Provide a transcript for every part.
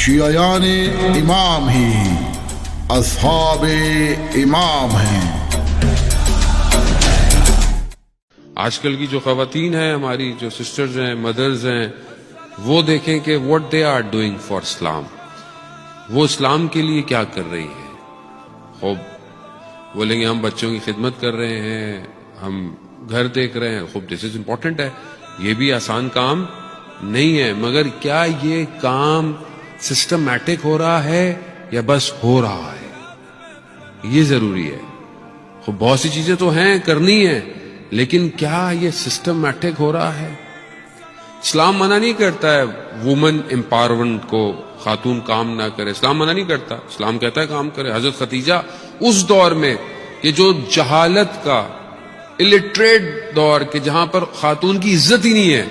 شیعیان امام ہی اصحاب امام ہیں۔ آج کل کی جو خواتین ہیں، ہماری جو سسٹرز ہیں، مدرز ہیں، وہ دیکھیں کہ what they are doing for اسلام، وہ اسلام کے لیے کیا کر رہی ہیں۔ خوب بولیں گے ہم بچوں کی خدمت کر رہے ہیں، ہم گھر دیکھ رہے ہیں، خوب دس از امپورٹنٹ ہے، یہ بھی آسان کام نہیں ہے، مگر کیا یہ کام سسٹمیٹک ہو رہا ہے یا بس ہو رہا ہے، یہ ضروری ہے۔ خوب بہت سی چیزیں تو ہیں کرنی ہیں، لیکن کیا یہ سسٹمیٹک ہو رہا ہے؟ اسلام منع نہیں کرتا ہے وومن امپاورمنٹ کو، خاتون کام نہ کرے، اسلام منع نہیں کرتا، اسلام کہتا ہے کام کرے۔ حضرت خدیجہ اس دور میں کہ جو جہالت کا الٹریٹ دور، کہ جہاں پر خاتون کی عزت ہی نہیں ہے،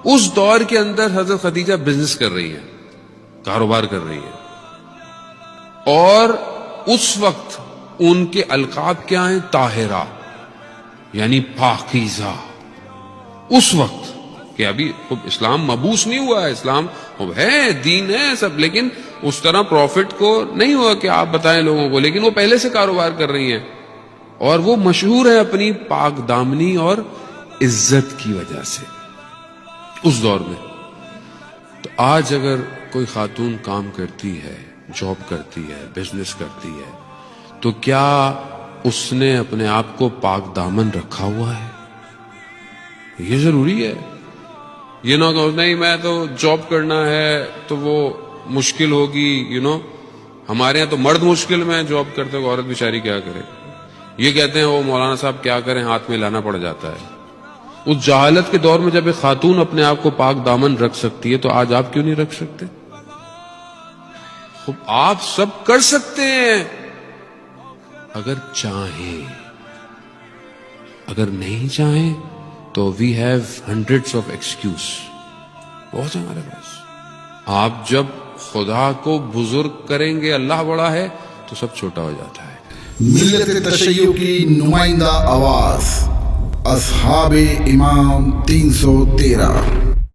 اس دور کے اندر حضرت خدیجہ بزنس کر رہی ہیں، کاروبار کر رہی ہیں، اور اس وقت ان کے القاب کیا ہیں؟ طاہرہ، یعنی پاکیزہ۔ اس وقت کہ ابھی خوب اسلام مبعوث نہیں ہوا ہے، اسلام خوب ہے، دین ہے سب، لیکن اس طرح پروفٹ کو نہیں ہوا کہ آپ بتائیں لوگوں کو، لیکن وہ پہلے سے کاروبار کر رہی ہیں، اور وہ مشہور ہے اپنی پاک دامنی اور عزت کی وجہ سے اس دور میں۔ تو آج اگر کوئی خاتون کام کرتی ہے، جاب کرتی ہے، بزنس کرتی ہے، تو کیا اس نے اپنے آپ کو پاک دامن رکھا ہوا ہے؟ یہ ضروری ہے۔ یہ نہ کہ نہیں میں تو جاب کرنا ہے تو وہ مشکل ہوگی، ہمارے یہاں تو مرد مشکل میں جاب کرتے ہوئے عورت بیچاری کیا کرے۔ یہ کہتے ہیں وہ مولانا صاحب کیا کریں، ہاتھ میں لانا پڑ جاتا ہے۔ اس جہالت کے دور میں جب ایک خاتون اپنے آپ کو پاک دامن رکھ سکتی ہے تو آج آپ کیوں نہیں رکھ سکتے؟ خوب آپ سب کر سکتے ہیں اگر چاہیں، اگر نہیں چاہیں تو we have hundreds of excuses, بہت ہے ہمارے پاس۔ آپ جب خدا کو بزرگ کریں گے، اللہ بڑا ہے، تو سب چھوٹا ہو جاتا ہے۔ ملت تشیع کی نمائندہ آواز اصحاب امام 313۔